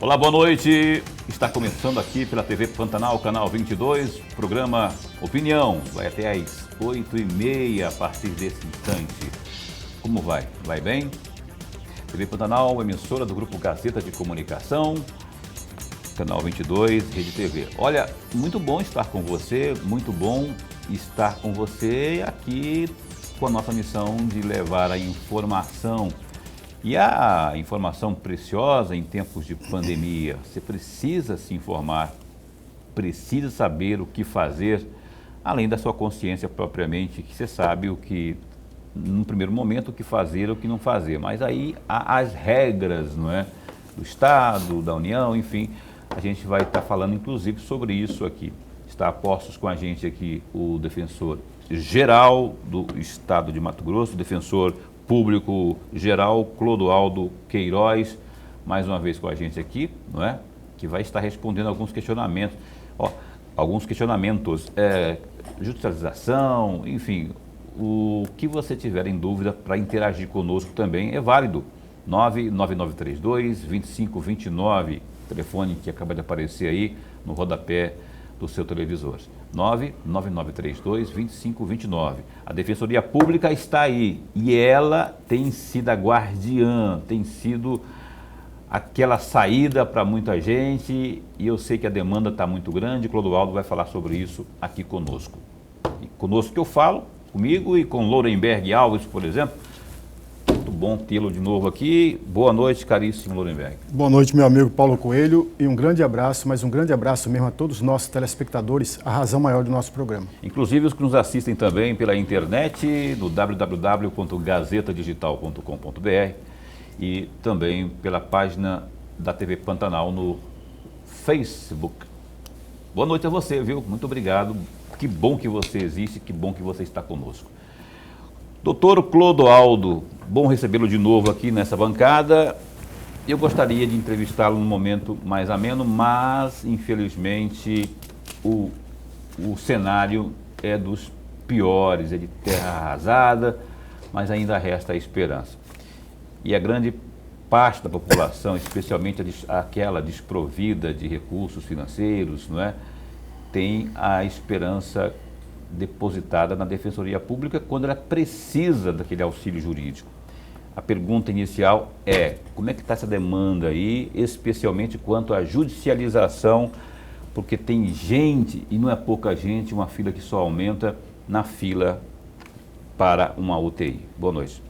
Olá, boa noite. Está começando aqui pela TV Pantanal, canal 22, programa Opinião. Vai até às 8h30 a partir desse instante. Como vai? Vai bem? TV Pantanal, emissora do Grupo Gazeta de Comunicação, canal 22, Rede TV. Olha, muito bom estar com você, muito bom estar com você aqui com a nossa missão de levar a informação. E a informação preciosa em tempos de pandemia. Você precisa se informar, precisa saber o que fazer, além da sua consciência propriamente, que você sabe o que, no primeiro momento, o que fazer ou o que não fazer. Mas aí há as regras, não é? Do Estado, da União, enfim. A gente vai estar falando, inclusive, sobre isso aqui. Está a postos com a gente aqui o defensor geral do Estado de Mato Grosso, o defensor público geral, Clodoaldo Queiroz, mais uma vez com a gente aqui, não é? Que vai estar respondendo alguns questionamentos, judicialização, enfim, o que você tiver em dúvida para interagir conosco também é válido. 99932-2529, telefone que acaba de aparecer aí no rodapé do seu televisor. 99932-2529. A Defensoria Pública está aí e ela tem sido a guardiã, tem sido aquela saída para muita gente e eu sei que a demanda está muito grande. Clodoaldo vai falar sobre isso aqui conosco. E conosco que eu falo, comigo e com Lourenberg Alves, por exemplo. Muito bom tê-lo de novo aqui. Boa noite, caríssimo Lourenberg. Boa noite, meu amigo Paulo Coelho, e um grande abraço, mas um grande abraço mesmo a todos os nossos telespectadores, a razão maior do nosso programa. Inclusive os que nos assistem também pela internet, no www.gazetadigital.com.br e também pela página da TV Pantanal no Facebook. Boa noite a você, viu? Muito obrigado. Que bom que você existe, que bom que você está conosco. Doutor Clodoaldo, bom recebê-lo de novo aqui nessa bancada. Eu gostaria de entrevistá-lo num momento mais ameno, mas infelizmente o cenário é dos piores, é de terra arrasada, mas ainda resta a esperança. E a grande parte da população, especialmente aquela desprovida de recursos financeiros, não é, tem a esperança depositada na Defensoria Pública quando ela precisa daquele auxílio jurídico. A pergunta inicial é, como é que está essa demanda aí, especialmente quanto à judicialização, porque tem gente, e não é pouca gente, uma fila que só aumenta na fila para uma UTI. Boa noite.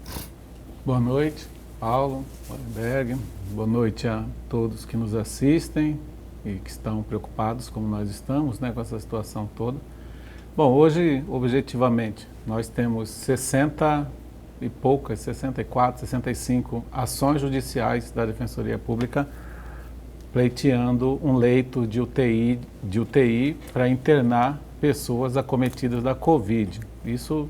Boa noite, Paulo, Lourenberg. Boa noite a todos que nos assistem e que estão preocupados, como nós estamos, né, com essa situação toda. Bom, hoje, objetivamente, nós temos 64, 65 ações judiciais da Defensoria Pública pleiteando um leito de UTI para internar pessoas acometidas da Covid. Isso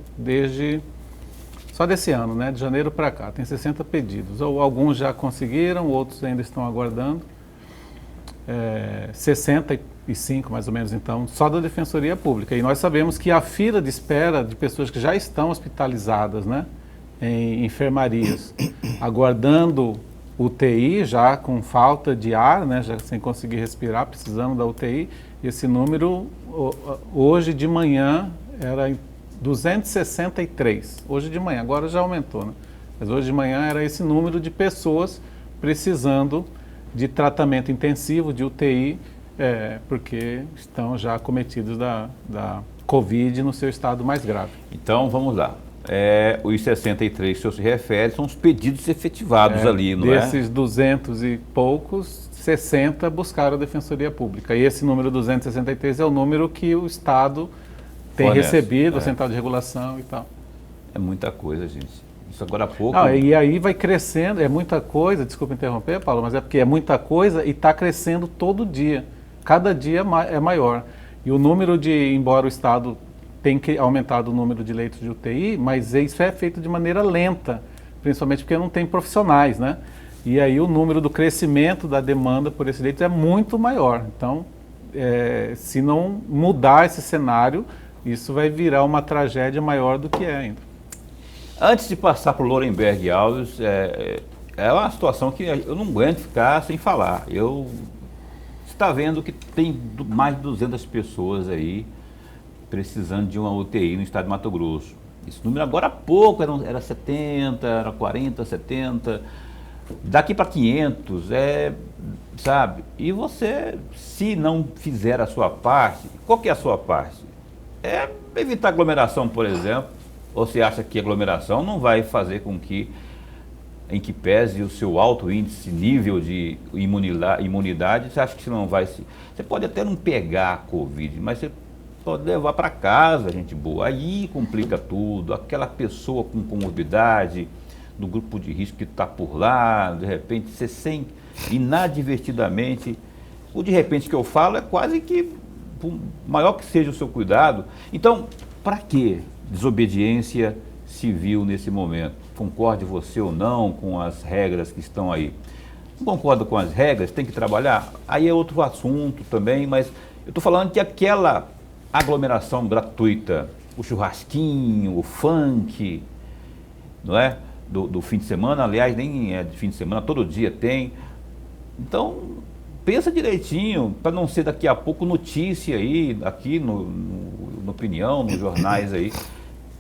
só desse ano, né, de janeiro para cá, tem 60 pedidos. Alguns já conseguiram, outros ainda estão aguardando. 65 mais ou menos, então, só da Defensoria Pública. E nós sabemos que a fila de espera de pessoas que já estão hospitalizadas, né, em enfermarias, aguardando UTI, já com falta de ar, né, já sem conseguir respirar, precisando da UTI, esse número hoje de manhã era 263. Hoje de manhã, agora já aumentou, né? Mas hoje de manhã era esse número de pessoas precisando de tratamento intensivo, de UTI, porque estão já acometidos da Covid no seu estado mais grave. Então, vamos lá. Os 63 que o senhor se refere são os pedidos efetivados ali, não é? Desses 200 e poucos, 60 buscaram a Defensoria Pública. E esse número 263 é o número que o Estado tem recebido, a Central de Regulação e tal. É muita coisa, gente. Isso agora há pouco... E aí vai crescendo, é muita coisa, desculpa interromper, Paulo, mas é porque é muita coisa e está crescendo todo dia. Cada dia é maior. E o número embora o Estado tenha aumentado o número de leitos de UTI, mas isso é feito de maneira lenta, principalmente porque não tem profissionais, né? E aí o número do crescimento da demanda por esses leitos é muito maior. Então, se não mudar esse cenário, isso vai virar uma tragédia maior do que é ainda. Antes de passar para o Lourenberg Alves, é uma situação que eu não aguento ficar sem falar. Você está vendo que tem mais de 200 pessoas aí precisando de uma UTI no estado de Mato Grosso. Esse número agora há pouco era 70, era 40, 70, daqui para 500, sabe? E você, se não fizer a sua parte, qual que é a sua parte? É evitar aglomeração, por exemplo. Ou você acha que a aglomeração não vai fazer com que, em que pese o seu alto índice, nível de imunidade, você acha que você não vai se... Você pode até não pegar a Covid, mas você pode levar para casa, gente boa. Aí complica tudo. Aquela pessoa com comorbidade, do grupo de risco que está por lá, de repente você sente inadvertidamente. O de repente que eu falo é quase que, por maior que seja o seu cuidado. Então, para que desobediência civil nesse momento? Concorde você ou não com as regras que estão aí? Não concorda com as regras? Tem que trabalhar? Aí é outro assunto também, mas eu estou falando que aquela aglomeração gratuita, o churrasquinho, o funk, não é? Do fim de semana, aliás, nem é de fim de semana, todo dia tem. Então, pensa direitinho, para não ser daqui a pouco notícia aí, aqui no Opinião, nos jornais aí,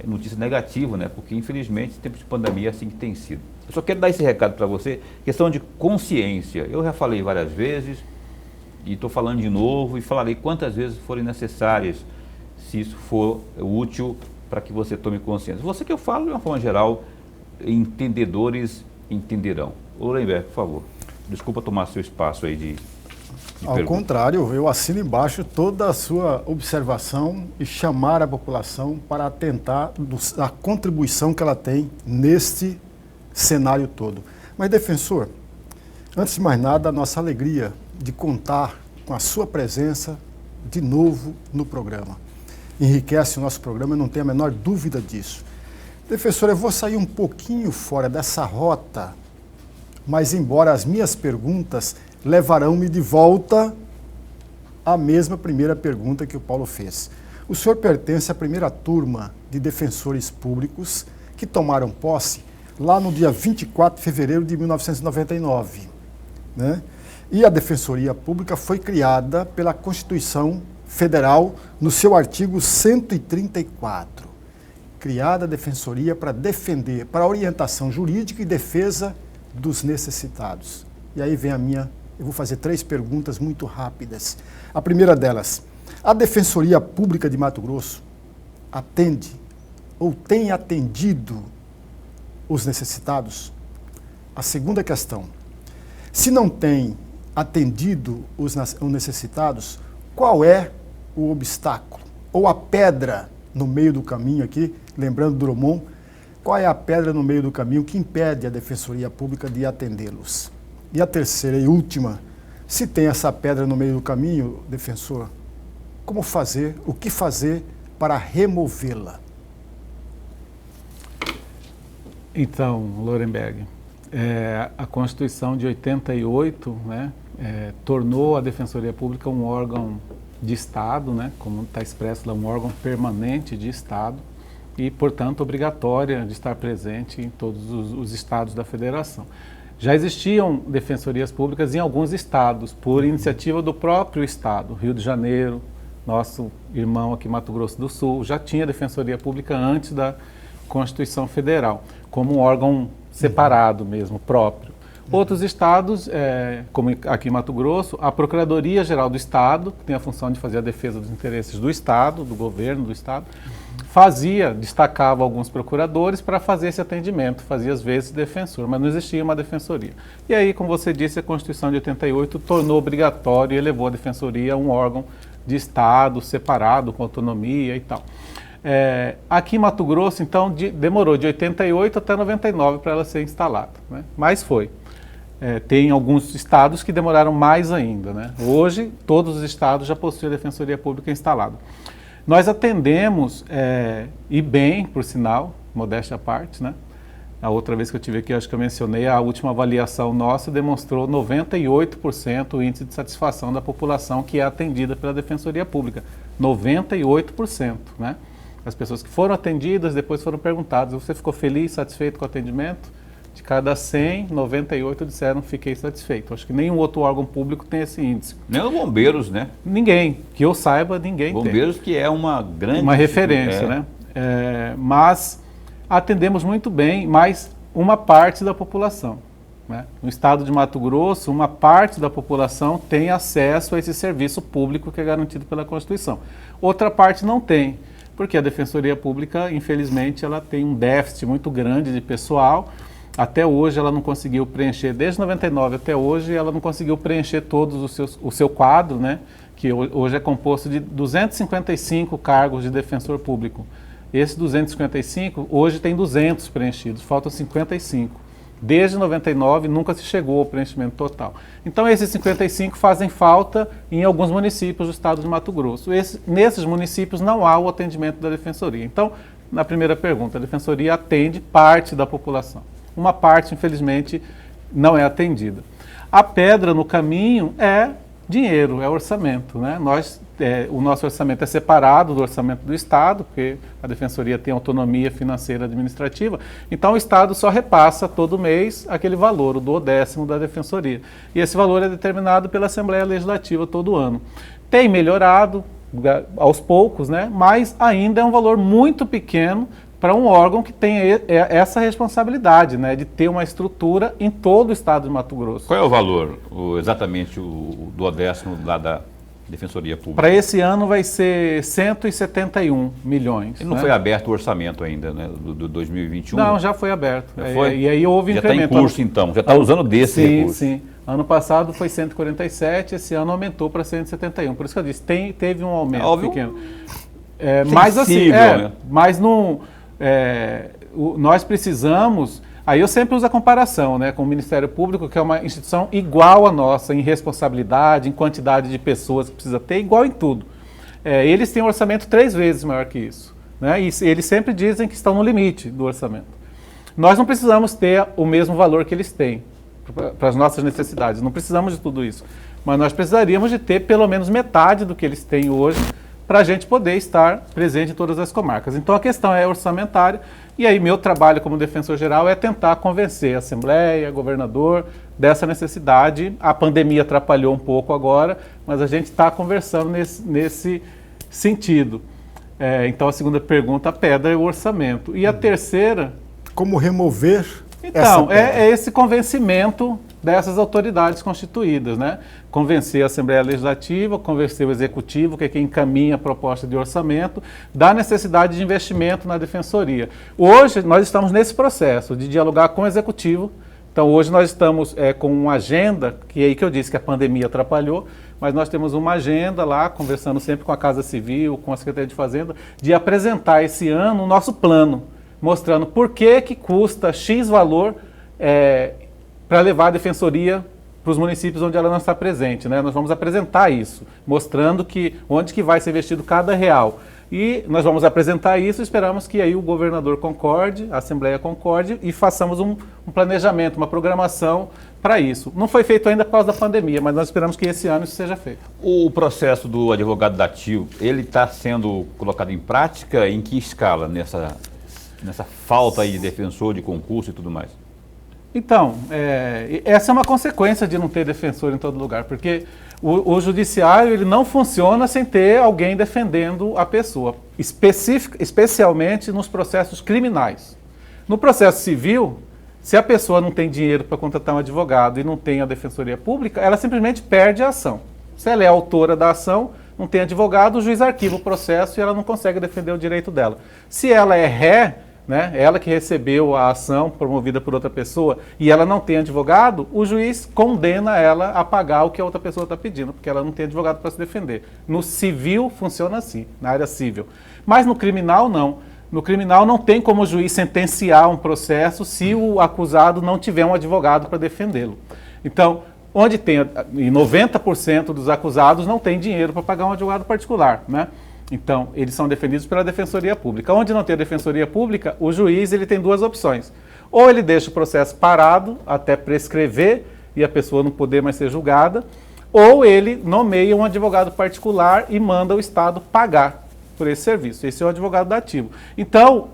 notícia negativa, né? Porque infelizmente, em tempos de pandemia, é assim que tem sido. Eu só quero dar esse recado para você, questão de consciência. Eu já falei várias vezes, e estou falando de novo, e falarei quantas vezes forem necessárias, se isso for útil para que você tome consciência. Você que eu falo, de uma forma geral, entendedores entenderão. Lourenberg, por favor, desculpa tomar seu espaço aí de Ao contrário, eu assino embaixo toda a sua observação e chamar a população para atentar à contribuição que ela tem neste cenário todo. Mas, defensor, antes de mais nada, a nossa alegria de contar com a sua presença de novo no programa. Enriquece o nosso programa, eu não tenho a menor dúvida disso. Defensor, eu vou sair um pouquinho fora dessa rota, mas embora as minhas perguntas levarão-me de volta à mesma primeira pergunta que o Paulo fez. O senhor pertence à primeira turma de defensores públicos que tomaram posse lá no dia 24 de fevereiro de 1999, né? E a Defensoria Pública foi criada pela Constituição Federal no seu artigo 134. Criada a Defensoria para defender, para orientação jurídica e defesa dos necessitados. E aí vem eu vou fazer 3 perguntas muito rápidas. A primeira delas, a Defensoria Pública de Mato Grosso atende ou tem atendido os necessitados? A segunda questão, se não tem atendido os necessitados, qual é o obstáculo ou a pedra no meio do caminho aqui, lembrando do Drummond, qual é a pedra no meio do caminho que impede a Defensoria Pública de atendê-los? E a terceira e última, se tem essa pedra no meio do caminho, defensor, como fazer, o que fazer para removê-la? Então, Lourenberg, a Constituição de 88, né, tornou a Defensoria Pública um órgão de Estado, né, como está expresso lá, um órgão permanente de Estado e, portanto, obrigatória de estar presente em todos os estados da Federação. Já existiam defensorias públicas em alguns estados, por iniciativa do próprio estado. Rio de Janeiro, nosso irmão aqui, Mato Grosso do Sul, já tinha defensoria pública antes da Constituição Federal, como um órgão separado mesmo, próprio. Outros estados, como aqui em Mato Grosso, a Procuradoria-Geral do Estado, que tem a função de fazer a defesa dos interesses do Estado, do governo do Estado, destacava alguns procuradores para fazer esse atendimento, fazia às vezes defensor, mas não existia uma defensoria. E aí, como você disse, a Constituição de 88 tornou obrigatório e elevou a defensoria a um órgão de Estado separado, com autonomia e tal. Aqui em Mato Grosso, então, demorou de 88 até 99 para ela ser instalada, né? Mas foi. Tem alguns estados que demoraram mais ainda, né? Hoje, todos os estados já possuem a Defensoria Pública instalada. Nós atendemos, e bem, por sinal, modéstia à parte, né? A outra vez que eu estive aqui, acho que eu mencionei, a última avaliação nossa demonstrou 98% o índice de satisfação da população que é atendida pela Defensoria Pública. 98%, né? As pessoas que foram atendidas depois foram perguntadas, você ficou feliz, satisfeito com o atendimento? De cada 100, 98 disseram fiquei satisfeito. Acho que nenhum outro órgão público tem esse índice. Nem os bombeiros, né? Ninguém, que eu saiba, ninguém tem. Bombeiros que é uma grande... Uma referência, né? Mas atendemos muito bem, mas uma parte da população. Né? No estado de Mato Grosso, uma parte da população tem acesso a esse serviço público que é garantido pela Constituição. Outra parte não tem, porque a Defensoria Pública, infelizmente, ela tem um déficit muito grande de pessoal. Até hoje ela não conseguiu preencher, desde 99 até hoje, ela não conseguiu preencher todos o seu quadro, né? Que hoje é composto de 255 cargos de defensor público. Esses 255, hoje tem 200 preenchidos, faltam 55. Desde 99 nunca se chegou ao preenchimento total. Então esses 55 fazem falta em alguns municípios do estado de Mato Grosso. Nesses municípios não há o atendimento da Defensoria. Então, na primeira pergunta, a Defensoria atende parte da população. Uma parte, infelizmente, não é atendida. A pedra no caminho é dinheiro, é orçamento, né? O nosso orçamento é separado do orçamento do Estado, porque a Defensoria tem autonomia financeira administrativa, então o Estado só repassa todo mês aquele valor, o 1/10 da Defensoria. E esse valor é determinado pela Assembleia Legislativa todo ano. Tem melhorado aos poucos, né? Mas ainda é um valor muito pequeno para um órgão que tem essa responsabilidade, né, de ter uma estrutura em todo o estado de Mato Grosso. Qual é o valor, exatamente, do 1/10 lá da Defensoria Pública? Para esse ano vai ser 171 milhões. E não foi aberto o orçamento ainda, né, do 2021? Não, já foi aberto. Já foi? E aí houve incremento. Já está em curso, então? Já está usando desse recurso? Sim. Ano passado foi 147, esse ano aumentou para 171. Por isso que eu disse, teve um aumento pequeno. Mas assim, né? mas não... nós precisamos, aí eu sempre uso a comparação, né, com o Ministério Público, que é uma instituição igual à nossa em responsabilidade, em quantidade de pessoas que precisa ter, igual em tudo. Eles têm um orçamento 3 vezes maior que isso, né, e eles sempre dizem que estão no limite do orçamento. Nós não precisamos ter o mesmo valor que eles têm para as nossas necessidades, não precisamos de tudo isso, mas nós precisaríamos de ter pelo menos metade do que eles têm hoje, para a gente poder estar presente em todas as comarcas. Então a questão é orçamentária, e aí meu trabalho como defensor geral é tentar convencer a Assembleia, governador, dessa necessidade. A pandemia atrapalhou um pouco agora, mas a gente está conversando nesse sentido. Então a segunda pergunta, a pedra é o orçamento. E a terceira... Como remover Então, é esse convencimento dessas autoridades constituídas, né? Convencer a Assembleia Legislativa, convencer o Executivo, que é quem encaminha a proposta de orçamento, da necessidade de investimento na Defensoria. Hoje, nós estamos nesse processo de dialogar com o Executivo. Então, hoje nós estamos com uma agenda, que é aí que eu disse que a pandemia atrapalhou, mas nós temos uma agenda lá, conversando sempre com a Casa Civil, com a Secretaria de Fazenda, de apresentar esse ano o nosso plano, mostrando por que custa X valor para levar a Defensoria para os municípios onde ela não está presente, né? Nós vamos apresentar isso, mostrando onde que vai ser investido cada real. E nós vamos apresentar isso e esperamos que aí o governador concorde, a Assembleia concorde e façamos um planejamento, uma programação para isso. Não foi feito ainda por causa da pandemia, mas nós esperamos que esse ano isso seja feito. O processo do advogado dativo, ele está sendo colocado em prática em que escala nessa falta aí de defensor, de concurso e tudo mais? Então, essa é uma consequência de não ter defensor em todo lugar, porque o judiciário ele não funciona sem ter alguém defendendo a pessoa, especialmente nos processos criminais. No processo civil, se a pessoa não tem dinheiro para contratar um advogado e não tem a defensoria pública, ela simplesmente perde a ação. Se ela é autora da ação, não tem advogado, o juiz arquiva o processo e ela não consegue defender o direito dela. Se ela é ré, né, ela que recebeu a ação promovida por outra pessoa e ela não tem advogado, o juiz condena ela a pagar o que a outra pessoa está pedindo, porque ela não tem advogado para se defender. No civil funciona assim, na área civil. Mas no criminal não. No criminal não tem como o juiz sentenciar um processo se o acusado não tiver um advogado para defendê-lo. Então, onde tem, e 90% dos acusados não tem dinheiro para pagar um advogado particular, né? Então, eles são defendidos pela Defensoria Pública. Onde não tem a Defensoria Pública, o juiz ele tem 2 opções. Ou ele deixa o processo parado até prescrever e a pessoa não poder mais ser julgada, ou ele nomeia um advogado particular e manda o Estado pagar por esse serviço. Esse é o advogado dativo. Então,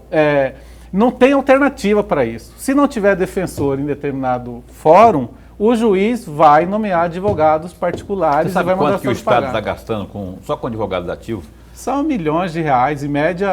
Não tem alternativa para isso. Se não tiver defensor em determinado fórum, o juiz vai nomear advogados particulares. Você sabe e vai mandar quanto que o seus Estado pagar. está gastando só com advogados ativos? São milhões de reais. Em média,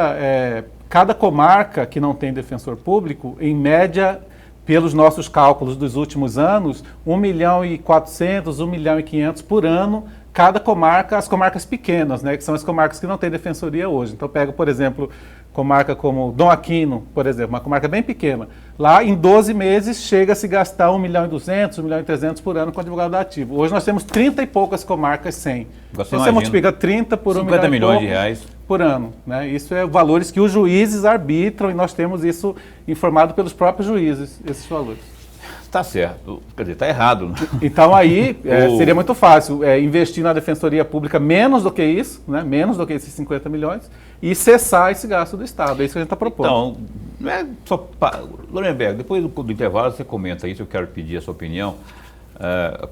cada comarca que não tem defensor público, em média, pelos nossos cálculos dos últimos anos, 1.400.000, 1.500.000 por ano, cada comarca, as comarcas pequenas, né, que são as comarcas que não têm defensoria hoje. Então, pego, por exemplo, comarca como Dom Aquino, por exemplo, uma comarca bem pequena. Lá, em 12 meses, chega a se gastar 1.200.000, 1.300.000 por ano com advogado ativo. Hoje nós temos 30 e poucas comarcas sem. Então, você multiplica 30 por 50 milhões de reais por ano, né? Isso é valores que os juízes arbitram e nós temos isso informado pelos próprios juízes, esses valores. Está certo, quer dizer, está errado. Então aí seria muito fácil investir na defensoria pública menos do que isso, né? Menos do que esses 50 milhões e cessar esse gasto do Estado. É isso que a gente está propondo. Então, não é só... Lorenberg, depois do intervalo você comenta isso, eu quero pedir a sua opinião,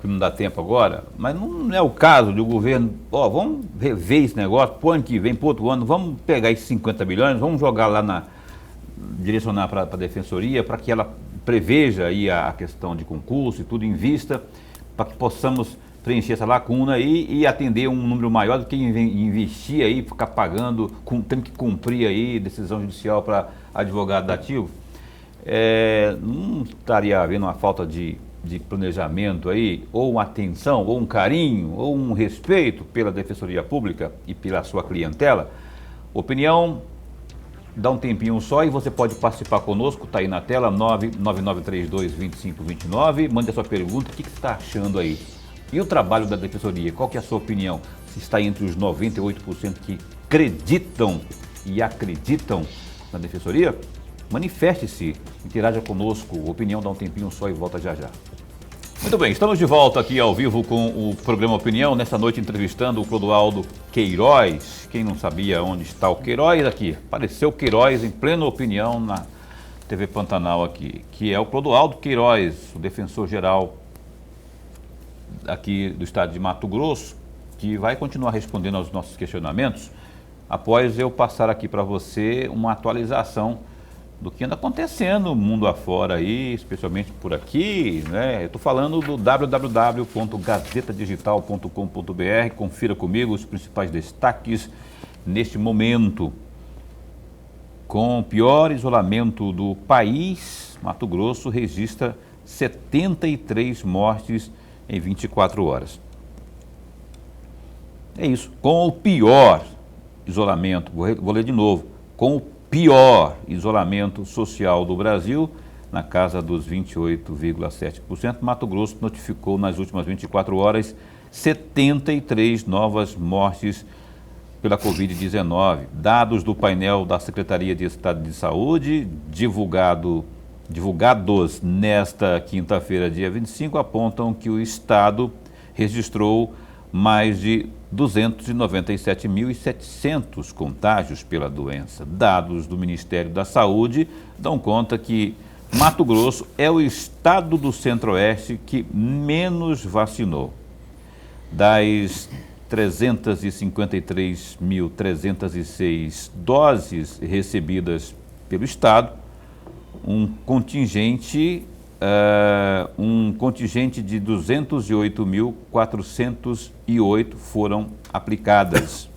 não dá tempo agora, mas não é o caso do governo, vamos rever esse negócio, pro ano que vem, pro outro ano, vamos pegar esses 50 milhões, vamos jogar lá direcionar para a defensoria, para que ela preveja aí a questão de concurso e tudo em vista, para que possamos preencher essa lacuna e atender um número maior do que investir aí, ficar pagando, tendo que cumprir aí decisão judicial para advogado ativo. Não estaria havendo uma falta de planejamento aí, ou uma atenção, ou um carinho, ou um respeito pela Defensoria Pública e pela sua clientela? Opinião, dá um tempinho só e você pode participar conosco, está aí na tela, 99932-2529, mande a sua pergunta, o que você está achando aí? E o trabalho da Defensoria, qual que é a sua opinião? Se está entre os 98% que acreditam e acreditam na Defensoria? Manifeste-se, interaja conosco, opinião dá um tempinho só e volta já já. Muito bem, estamos de volta aqui ao vivo com o programa Opinião, nessa noite entrevistando o Clodoaldo Queiroz. Quem não sabia onde está o Queiroz aqui, apareceu o Queiroz em plena opinião na TV Pantanal aqui, que é o Clodoaldo Queiroz, o defensor-geral aqui do estado de Mato Grosso, que vai continuar respondendo aos nossos questionamentos após eu passar aqui para você uma atualização do que anda acontecendo no mundo afora aí, especialmente por aqui, né? Eu estou falando do www.gazetadigital.com.br, confira comigo os principais destaques neste momento. Com o pior isolamento do país, Mato Grosso registra 73 mortes em 24 horas. É isso, com o pior isolamento, vou ler de novo, com o pior isolamento social do Brasil, na casa dos 28,7%, Mato Grosso notificou nas últimas 24 horas 73 novas mortes pela Covid-19. Dados do painel da Secretaria de Estado de Saúde, divulgados nesta quinta-feira, dia 25, apontam que o Estado registrou mais de 297.700 contágios pela doença. Dados do Ministério da Saúde dão conta que Mato Grosso é o estado do Centro-Oeste que menos vacinou. Das 353.306 doses recebidas pelo estado, um contingente de 208.408 foram aplicadas.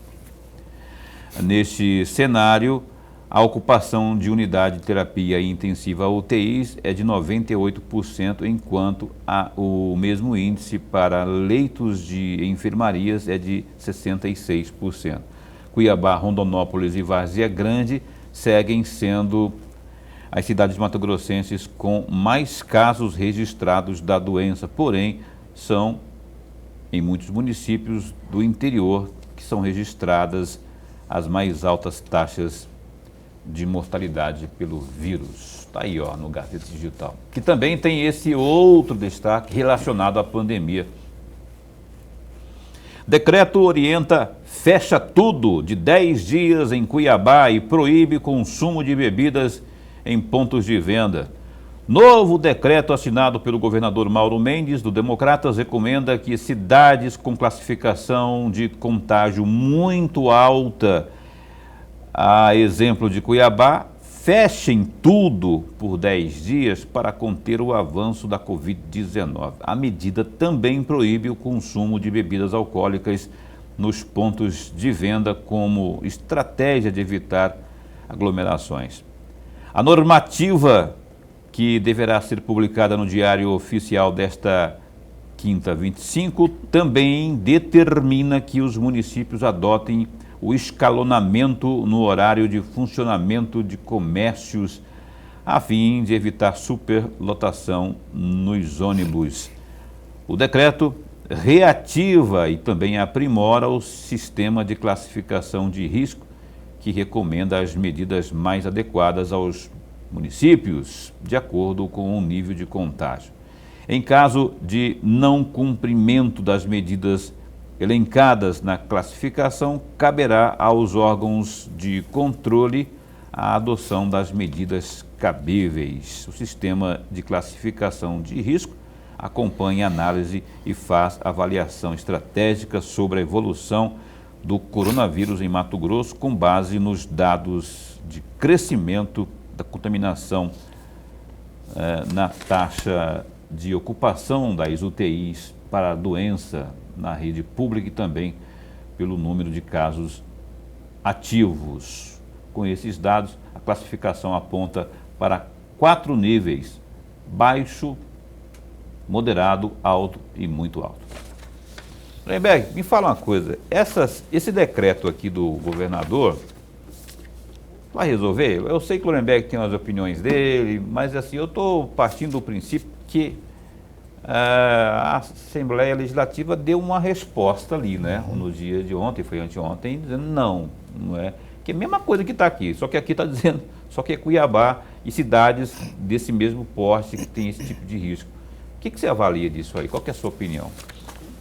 Neste cenário, a ocupação de unidade de terapia intensiva UTIs é de 98%, enquanto o mesmo índice para leitos de enfermarias é de 66%. Cuiabá, Rondonópolis e Várzea Grande seguem sendo as cidades mato-grossenses com mais casos registrados da doença, porém, são em muitos municípios do interior que são registradas as mais altas taxas de mortalidade pelo vírus. Está aí, no Gazeta Digital. Que também tem esse outro destaque relacionado à pandemia. Decreto orienta fecha tudo de 10 dias em Cuiabá e proíbe consumo de bebidas em pontos de venda. Novo decreto assinado pelo governador Mauro Mendes, do Democratas, recomenda que cidades com classificação de contágio muito alta, a exemplo de Cuiabá, fechem tudo por 10 dias para conter o avanço da Covid-19. A medida também proíbe o consumo de bebidas alcoólicas nos pontos de venda como estratégia de evitar aglomerações. A normativa, que deverá ser publicada no Diário Oficial desta quinta, 25, também determina que os municípios adotem o escalonamento no horário de funcionamento de comércios, a fim de evitar superlotação nos ônibus. O decreto reativa e também aprimora o sistema de classificação de risco, que recomenda as medidas mais adequadas aos municípios, de acordo com o nível de contágio. Em caso de não cumprimento das medidas elencadas na classificação, caberá aos órgãos de controle a adoção das medidas cabíveis. O sistema de classificação de risco acompanha a análise e faz avaliação estratégica sobre a evolução do coronavírus em Mato Grosso, com base nos dados de crescimento da contaminação na taxa de ocupação das UTIs para a doença na rede pública e também pelo número de casos ativos. Com esses dados, a classificação aponta para 4 níveis: baixo, moderado, alto e muito alto. Lorenberg, me fala uma coisa, esse decreto aqui do governador vai resolver? Eu sei que o Lorenberg tem as opiniões dele, mas assim, eu estou partindo do princípio que a Assembleia Legislativa deu uma resposta ali, né? No dia de ontem, foi anteontem, dizendo não é? Que é a mesma coisa que está aqui, só que aqui está dizendo, só que é Cuiabá e cidades desse mesmo porte que tem esse tipo de risco. O que você avalia disso aí? Qual que é a sua opinião?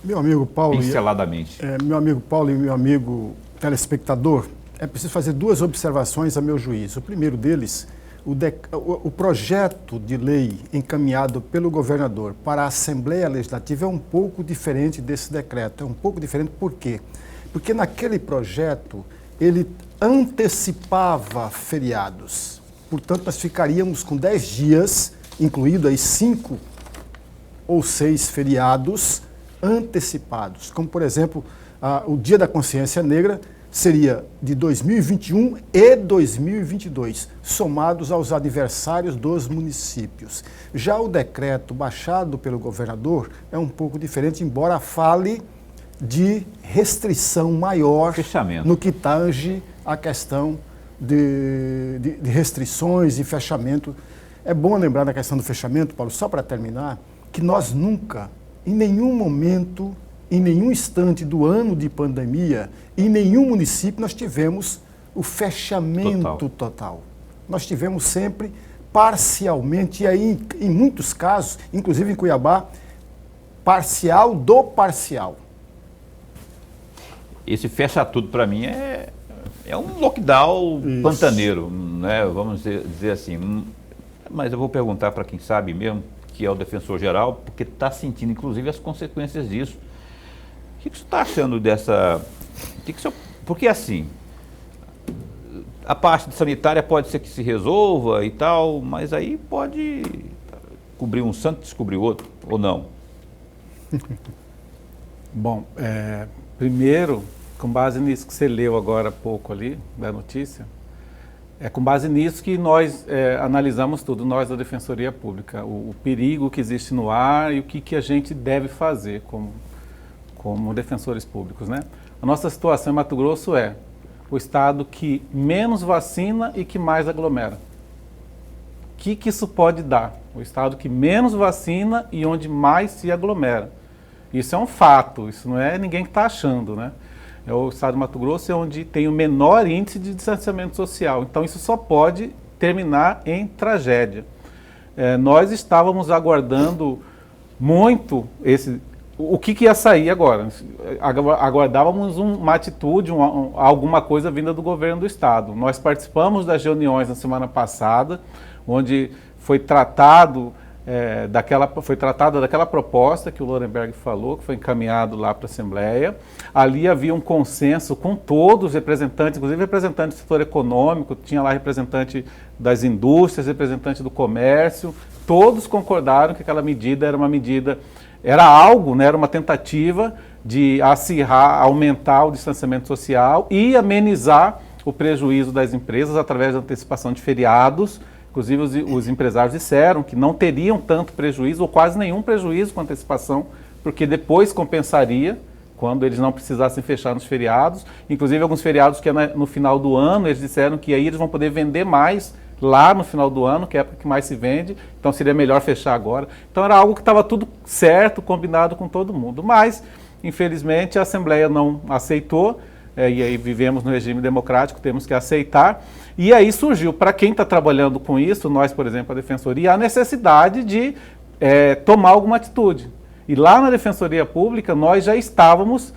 Meu amigo Paulo, pinceladamente. Meu amigo Paulo e meu amigo telespectador, é preciso fazer 2 observações a meu juízo. O primeiro deles, o projeto de lei encaminhado pelo governador para a Assembleia Legislativa é um pouco diferente desse decreto. É um pouco diferente por quê? Porque naquele projeto ele antecipava feriados. Portanto, nós ficaríamos com 10 dias, incluído aí 5 ou 6 feriados antecipados, como por exemplo, o Dia da Consciência Negra seria de 2021 e 2022, somados aos aniversários dos municípios. Já o decreto baixado pelo governador é um pouco diferente, embora fale de restrição maior fechamento, no que tange a questão de restrições e fechamento. É bom lembrar da questão do fechamento, Paulo, só para terminar, que nós nunca, em nenhum momento, em nenhum instante do ano de pandemia, em nenhum município nós tivemos o fechamento total. Nós tivemos sempre parcialmente, e aí em muitos casos, inclusive em Cuiabá, parcial do parcial. Esse fecha tudo para mim é um lockdown pantaneiro, né? Vamos dizer assim. Mas eu vou perguntar para quem sabe mesmo, que é o defensor geral, porque está sentindo inclusive as consequências disso. O que você está achando dessa... Porque assim, a parte sanitária pode ser que se resolva e tal, mas aí pode cobrir um santo e descobrir outro, ou não? Bom, primeiro, com base nisso que você leu agora há pouco ali, da notícia, é com base nisso que nós analisamos tudo, nós da Defensoria Pública, o perigo que existe no ar e o que a gente deve fazer como defensores públicos, né? A nossa situação em Mato Grosso é o estado que menos vacina e que mais aglomera. O que isso pode dar? O estado que menos vacina e onde mais se aglomera. Isso é um fato, isso não é ninguém que está achando, né? É o estado de Mato Grosso, é onde tem o menor índice de distanciamento social. Então isso só pode terminar em tragédia. Nós estávamos aguardando muito o que ia sair agora. Aguardávamos uma atitude, alguma coisa vinda do governo do estado. Nós participamos das reuniões na semana passada, onde foi tratado foi tratada daquela proposta que o Lorenberg falou, que foi encaminhado lá para a Assembleia. Ali havia um consenso com todos os representantes, inclusive representantes do setor econômico, tinha lá representante das indústrias, representante do comércio, todos concordaram que aquela medida era algo, né, era uma tentativa de acirrar, aumentar o distanciamento social e amenizar o prejuízo das empresas através da antecipação de feriados. Inclusive, os empresários disseram que não teriam tanto prejuízo, ou quase nenhum prejuízo com antecipação, porque depois compensaria quando eles não precisassem fechar nos feriados. Inclusive, alguns feriados que é no final do ano, eles disseram que aí eles vão poder vender mais lá no final do ano, que é a época que mais se vende, então seria melhor fechar agora. Então, era algo que estava tudo certo, combinado com todo mundo. Mas, infelizmente, a Assembleia não aceitou, e aí vivemos no regime democrático, temos que aceitar. E aí surgiu, para quem está trabalhando com isso, nós, por exemplo, a Defensoria, a necessidade de tomar alguma atitude. E lá na Defensoria Pública, nós já estamos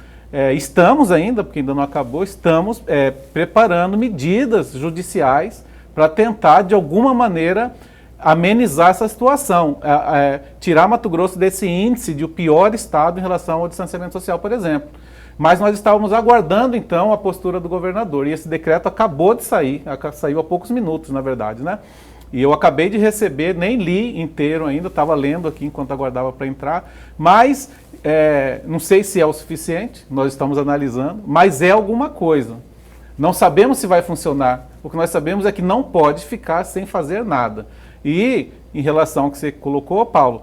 ainda, porque ainda não acabou, estamos preparando medidas judiciais para tentar, de alguma maneira, amenizar essa situação, tirar Mato Grosso desse índice de o pior estado em relação ao distanciamento social, por exemplo. Mas nós estávamos aguardando, então, a postura do governador. E esse decreto acabou de sair, saiu há poucos minutos, na verdade, né? E eu acabei de receber, nem li inteiro ainda, estava lendo aqui enquanto aguardava para entrar. Mas não sei se é o suficiente, nós estamos analisando, mas é alguma coisa. Não sabemos se vai funcionar. O que nós sabemos é que não pode ficar sem fazer nada. E, em relação ao que você colocou, Paulo,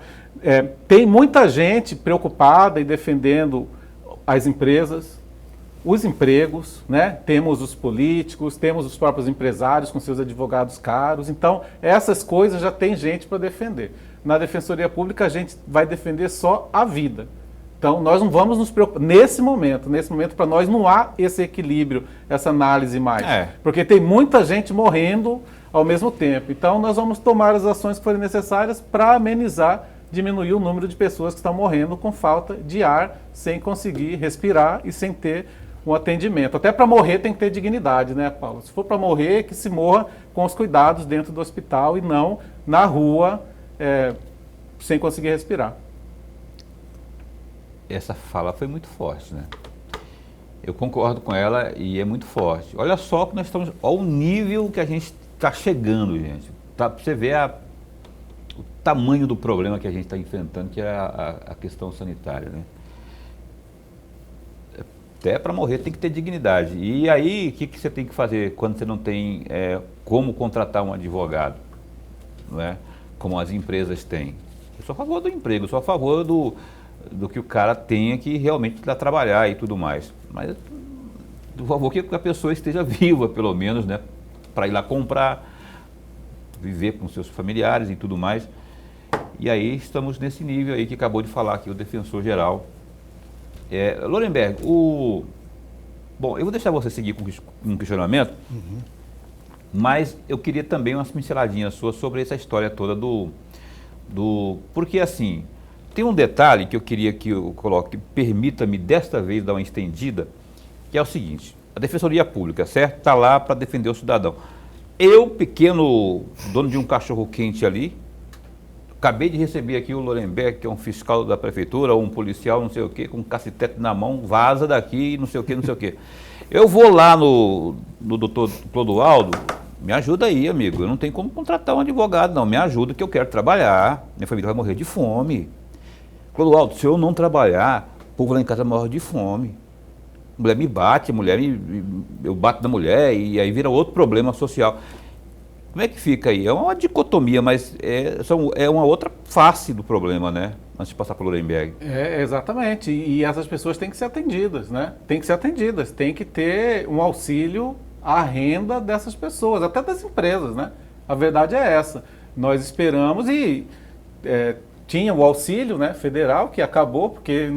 tem muita gente preocupada e defendendo as empresas, os empregos, né? Temos os políticos, temos os próprios empresários com seus advogados caros. Então, essas coisas já tem gente para defender. Na Defensoria Pública, a gente vai defender só a vida. Então, nós não vamos nos preocupar, nesse momento para nós não há esse equilíbrio, essa análise mais. Porque tem muita gente morrendo ao mesmo tempo. Então, nós vamos tomar as ações que forem necessárias para amenizar, diminuir o número de pessoas que estão morrendo com falta de ar, sem conseguir respirar e sem ter um atendimento. Até para morrer tem que ter dignidade, né, Paulo? Se for para morrer, que se morra com os cuidados dentro do hospital e não na rua, sem conseguir respirar. Essa fala foi muito forte, né? Eu concordo com ela e é muito forte. Olha só que nós estamos, olha o nível que a gente está chegando, gente. Tá, para você ver o tamanho do problema que a gente está enfrentando, que é a questão sanitária, né? Até para morrer tem que ter dignidade. E aí, o que você tem que fazer quando você não tem como contratar um advogado, não é? Como as empresas têm? Eu sou a favor do emprego, eu sou a favor do que o cara tenha que realmente trabalhar e tudo mais. Mas, por favor, que a pessoa esteja viva, pelo menos, né? Para ir lá comprar, viver com seus familiares e tudo mais. E aí estamos nesse nível aí que acabou de falar aqui o defensor geral. Lorenberg, bom, eu vou deixar você seguir com um questionamento, mas eu queria também umas pinceladinhas suas sobre essa história toda porque assim, tem um detalhe que eu queria que eu coloque, permita-me desta vez dar uma estendida, que é o seguinte: a Defensoria Pública, certo? Está lá para defender o cidadão. Eu, pequeno dono de um cachorro-quente ali, acabei de receber aqui o Lorenberg, que é um fiscal da prefeitura, ou um policial, não sei o quê, com um cacetete na mão, vaza daqui, não sei o quê, não sei o quê. Eu vou lá no doutor Clodoaldo, me ajuda aí, amigo, eu não tenho como contratar um advogado, não, me ajuda que eu quero trabalhar, minha família vai morrer de fome. Clodoaldo, se eu não trabalhar, o povo lá em casa morre de fome. A mulher me bate, eu bato na mulher e aí vira outro problema social. Como é que fica aí? É uma dicotomia, mas é uma outra face do problema, né? Antes de passar pelo Lorenberg. Exatamente. E essas pessoas têm que ser atendidas, né? Tem que ter um auxílio à renda dessas pessoas, até das empresas, né? A verdade é essa. Nós esperamos tinha o auxílio, né, federal, que acabou, porque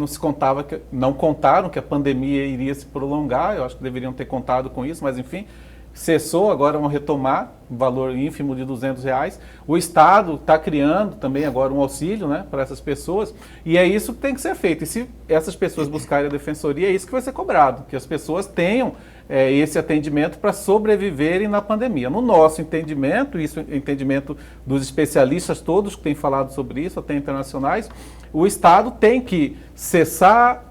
não contaram que a pandemia iria se prolongar. Eu acho que deveriam ter contado com isso, mas enfim, cessou, agora vão retomar um valor ínfimo de R$200. O Estado está criando também agora um auxílio, né, para essas pessoas, e é isso que tem que ser feito. E se essas pessoas buscarem a defensoria, é isso que vai ser cobrado, que as pessoas tenham esse atendimento para sobreviverem na pandemia. No nosso entendimento, isso é o entendimento dos especialistas todos que têm falado sobre isso, até internacionais, o Estado tem que cessar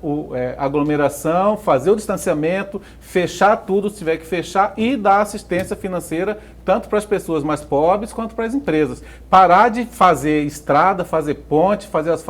a aglomeração, fazer o distanciamento, fechar tudo se tiver que fechar e dar assistência financeira tanto para as pessoas mais pobres quanto para as empresas. Parar de fazer estrada, fazer ponte,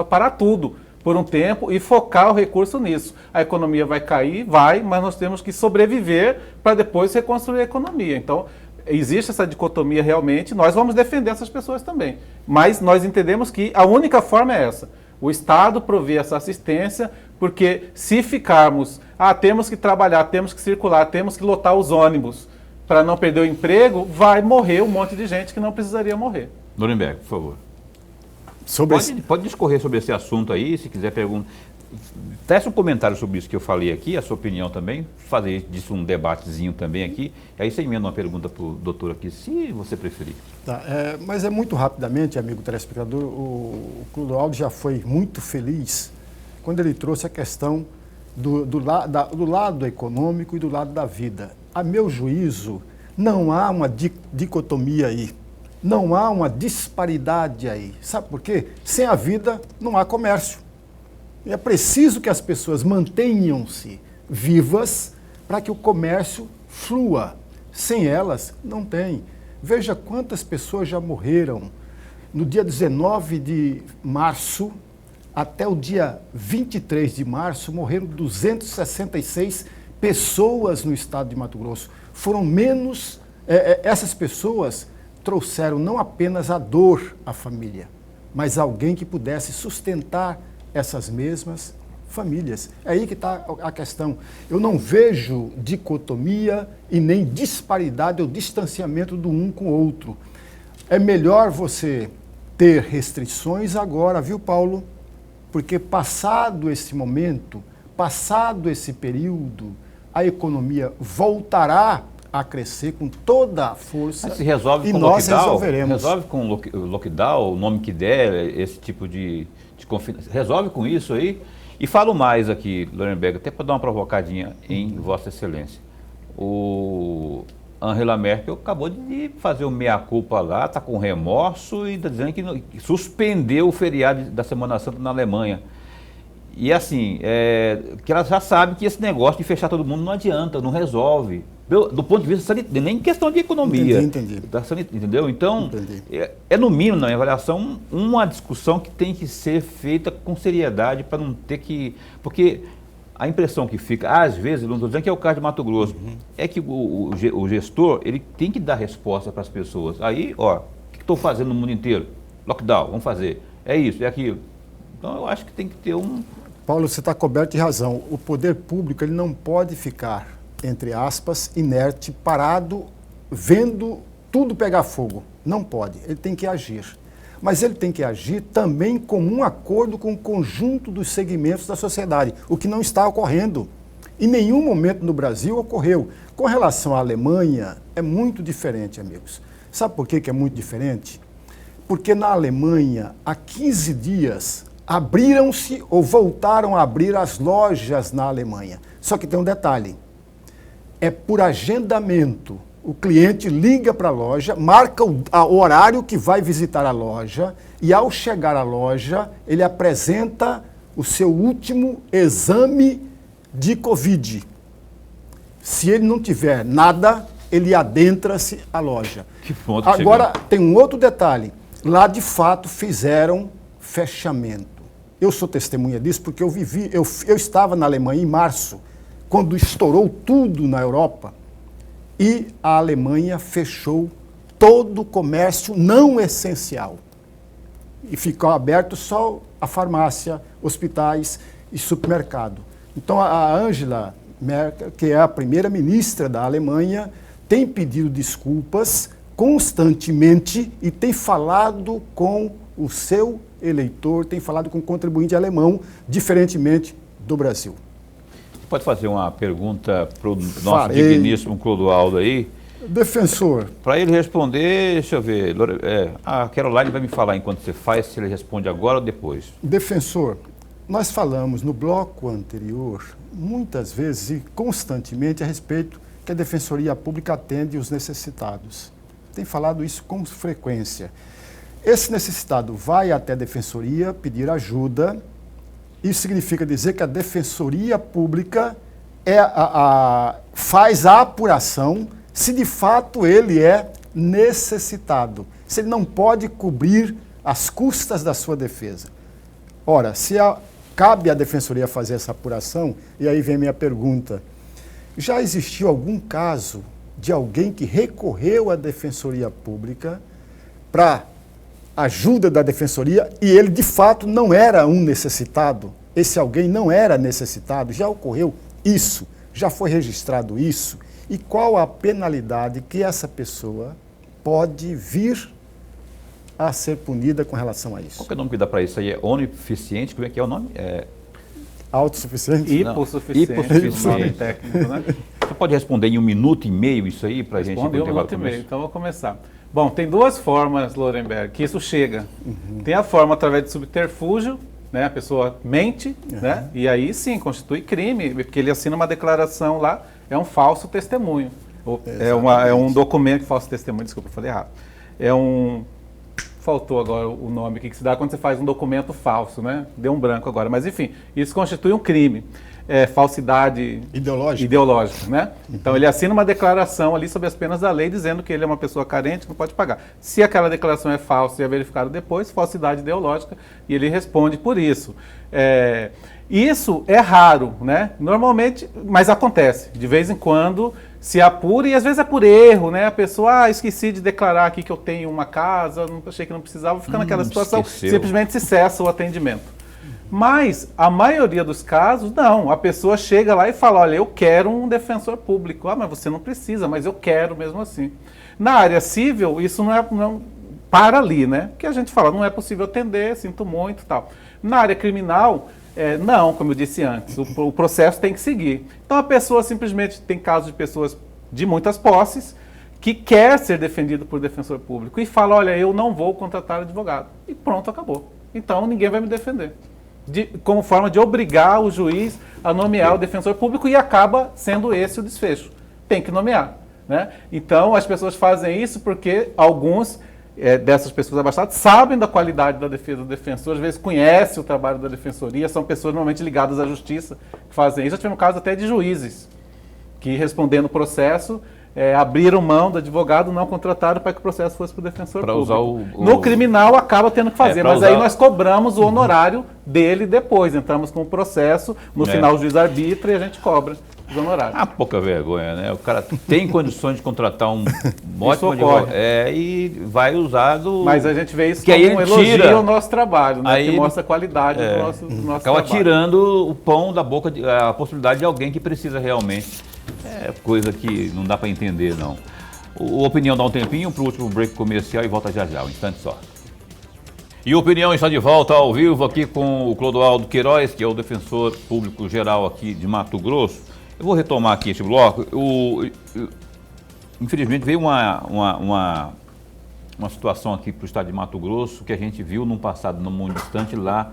parar tudo por um tempo e focar o recurso nisso. A economia vai cair, mas nós temos que sobreviver para depois reconstruir a economia. Então, existe essa dicotomia realmente, nós vamos defender essas pessoas também. Mas nós entendemos que a única forma é essa. O Estado provê essa assistência, porque se ficarmos, temos que trabalhar, temos que circular, temos que lotar os ônibus para não perder o emprego, vai morrer um monte de gente que não precisaria morrer. Nuremberg, por favor. Pode discorrer sobre esse assunto aí, se quiser perguntar. Teste um comentário sobre isso que eu falei aqui, a sua opinião também, fazer disso um debatezinho também aqui. Aí você emenda uma pergunta para o doutor aqui, se você preferir. Tá, mas muito rapidamente, amigo telespectador, o Clodoaldo já foi muito feliz quando ele trouxe a questão do lado econômico e do lado da vida. A meu juízo, não há uma dicotomia aí. Não há uma disparidade aí. Sabe por quê? Sem a vida não há comércio. É preciso que as pessoas mantenham-se vivas para que o comércio flua. Sem elas, não tem. Veja quantas pessoas já morreram. No dia 19 de março, até o dia 23 de março, morreram 266 pessoas no estado de Mato Grosso. Foram menos, essas pessoas trouxeram não apenas a dor à família, mas alguém que pudesse sustentar essas mesmas famílias. É aí que está a questão. Eu não vejo dicotomia e nem disparidade ou distanciamento do um com o outro. É melhor você ter restrições agora, viu, Paulo? Porque passado esse momento, passado esse período, a economia voltará a crescer com toda a força. Mas se resolve e com nós lockdown, resolveremos. Resolve com lockdown, o nome que der, esse tipo de confinamento. Resolve com isso aí. E falo mais aqui, Nuremberg, até para dar uma provocadinha em Vossa Excelência. O Angela Merkel acabou de fazer o meia-culpa lá, está com remorso e está dizendo que suspendeu o feriado da Semana Santa na Alemanha. E assim, que ela já sabe que esse negócio de fechar todo mundo não adianta, não resolve. Do ponto de vista sanitário, nem questão de economia. Entendi. Entendeu? Então, no mínimo, na minha avaliação, uma discussão que tem que ser feita com seriedade para não ter que... Porque a impressão que fica, às vezes, não estou dizendo que é o caso de Mato Grosso, é que o gestor, ele tem que dar resposta para as pessoas. Aí, o que estou fazendo no mundo inteiro? Lockdown, vamos fazer. É isso, é aquilo. Então, eu acho que tem que ter um... Paulo, você está coberto de razão. O poder público, ele não pode ficar, entre aspas, inerte, parado, vendo tudo pegar fogo. Não pode. Ele tem que agir. Mas ele tem que agir também com um acordo com o conjunto dos segmentos da sociedade, o que não está ocorrendo. Em nenhum momento no Brasil ocorreu. Com relação à Alemanha, é muito diferente, amigos. Sabe por que é muito diferente? Porque na Alemanha, há 15 dias, abriram-se ou voltaram a abrir as lojas na Alemanha. Só que tem um detalhe. É por agendamento. O cliente liga para a loja, marca o horário que vai visitar a loja e, ao chegar à loja, ele apresenta o seu último exame de Covid. Se ele não tiver nada, ele adentra-se à loja. Que ponto Agora, tem um outro detalhe. Lá, de fato, fizeram fechamento. Eu sou testemunha disso porque eu estava na Alemanha em março, quando estourou tudo na Europa, e a Alemanha fechou todo o comércio não essencial. E ficou aberto só a farmácia, hospitais e supermercado. Então a Angela Merkel, que é a primeira-ministra da Alemanha, tem pedido desculpas constantemente e tem falado com o seu eleitor, tem falado com o contribuinte alemão, diferentemente do Brasil. Pode fazer uma pergunta para o nosso digníssimo Clodoaldo aí? Defensor. Para ele responder, deixa eu ver, a Caroline vai me falar enquanto você faz, se ele responde agora ou depois. Defensor, nós falamos no bloco anterior, muitas vezes e constantemente, a respeito que a Defensoria Pública atende os necessitados. Tem falado isso com frequência. Esse necessitado vai até a Defensoria pedir ajuda. Isso significa dizer que a Defensoria Pública faz a apuração se de fato ele é necessitado, se ele não pode cobrir as custas da sua defesa. Ora, cabe à Defensoria fazer essa apuração, e aí vem minha pergunta. Já existiu algum caso de alguém que recorreu à Defensoria Pública para ajuda da Defensoria e ele, de fato, não era um necessitado? Esse alguém não era necessitado? Já ocorreu isso? Já foi registrado isso? E qual a penalidade que essa pessoa pode vir a ser punida com relação a isso? Qual que é o nome que dá para isso aí? É onissuficiente? Como é que é o nome? Autossuficiente? Hipossuficiente. Hipossuficiente. Técnico, né? Você pode responder em 1 minuto e meio isso aí para a gente? Responder 1 minuto e meio, então vou começar. Bom, tem duas formas, Lorenberg, que isso chega. Tem a forma através de subterfúgio, né? A pessoa mente, né? E aí sim, constitui crime, porque ele assina uma declaração lá, é um falso testemunho. É um documento, falso testemunho, desculpa, eu falei errado. Faltou agora o nome que se dá quando você faz um documento falso, né? Deu um branco agora, mas enfim, isso constitui um crime. Falsidade ideológica, né? Então ele assina uma declaração ali sob as penas da lei dizendo que ele é uma pessoa carente, não pode pagar. Se aquela declaração é falsa e é verificada depois, falsidade ideológica, e ele responde por isso. Isso é raro, né? Normalmente, mas acontece. De vez em quando se apura e às vezes é por erro, né? A pessoa, esqueci de declarar aqui que eu tenho uma casa, achei que não precisava, fica naquela situação, simplesmente se cessa o atendimento. Mas a maioria dos casos, não. A pessoa chega lá e fala, olha, eu quero um defensor público. Ah, mas você não precisa, mas eu quero mesmo assim. Na área civil, isso não para ali, né? Porque a gente fala, não é possível atender, sinto muito e tal. Na área criminal, não, como eu disse antes, o processo tem que seguir. Então a pessoa simplesmente, tem casos de pessoas de muitas posses, que quer ser defendido por defensor público e fala, olha, eu não vou contratar advogado. E pronto, acabou. Então ninguém vai me defender. Como forma de obrigar o juiz a nomear o defensor público e acaba sendo esse o desfecho. Tem que nomear, né? Então as pessoas fazem isso porque alguns dessas pessoas abastadas sabem da qualidade da defesa do defensor, às vezes conhecem o trabalho da defensoria, são pessoas normalmente ligadas à justiça que fazem isso. Já tivemos caso até de juízes que, respondendo o processo, abriram mão do advogado, não contrataram para que o processo fosse para o defensor público. No criminal acaba tendo que fazer, mas aí nós cobramos o honorário dele depois. Entramos com o processo, no final o juiz arbitra e a gente cobra os honorários. Ah, pouca vergonha, né? O cara tem condições de contratar um ótimo advogado e vai usar do... Mas a gente vê isso como um elogio ao nosso trabalho, né? Que mostra a qualidade do nosso acaba trabalho. tirando o pão da boca, a possibilidade de alguém que precisa realmente. Coisa que não dá para entender, não. O Opinião dá um tempinho para o último break comercial e volta já já, um instante só. E o Opinião está de volta ao vivo aqui com o Clodoaldo Queiroz, que é o defensor público geral aqui de Mato Grosso. Eu vou retomar aqui este bloco. Infelizmente veio uma situação aqui para o estado de Mato Grosso que a gente viu num passado não muito distante lá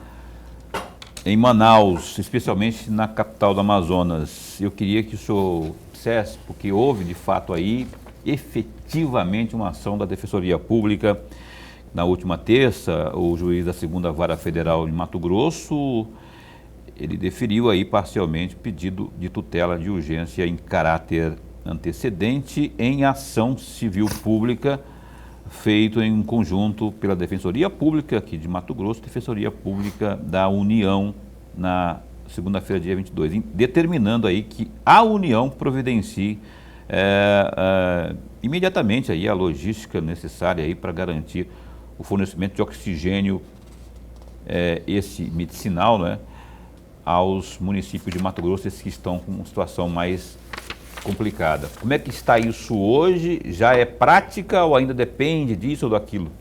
em Manaus, especialmente na capital do Amazonas. Eu queria que o senhor dissesse, porque houve de fato aí efetivamente uma ação da Defensoria Pública. Na última terça, o juiz da 2ª Vara Federal de Mato Grosso, ele deferiu aí parcialmente pedido de tutela de urgência em caráter antecedente em ação civil pública, feito em conjunto pela Defensoria Pública aqui de Mato Grosso, Defensoria Pública da União, na segunda-feira, dia 22, determinando aí que a União providencie imediatamente aí a logística necessária aí para garantir o fornecimento de oxigênio, esse medicinal, né, aos municípios de Mato Grosso, esses que estão com uma situação mais complicada. Como é que está isso hoje? Já é prática ou ainda depende disso ou daquilo?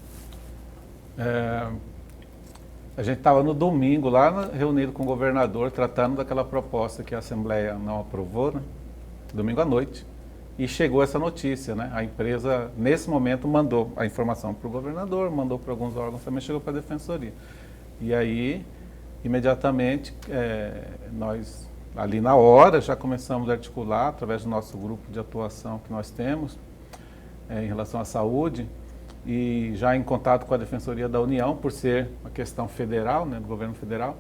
A gente estava no domingo lá reunido com o governador, tratando daquela proposta que a Assembleia não aprovou, né? Domingo à noite. E chegou essa notícia, né? A empresa, nesse momento, mandou a informação para o governador, mandou para alguns órgãos, também chegou para a Defensoria. E aí, imediatamente, nós ali na hora, já começamos a articular, através do nosso grupo de atuação que nós temos em relação à saúde, e já em contato com a Defensoria da União, por ser uma questão federal, né, do governo federal,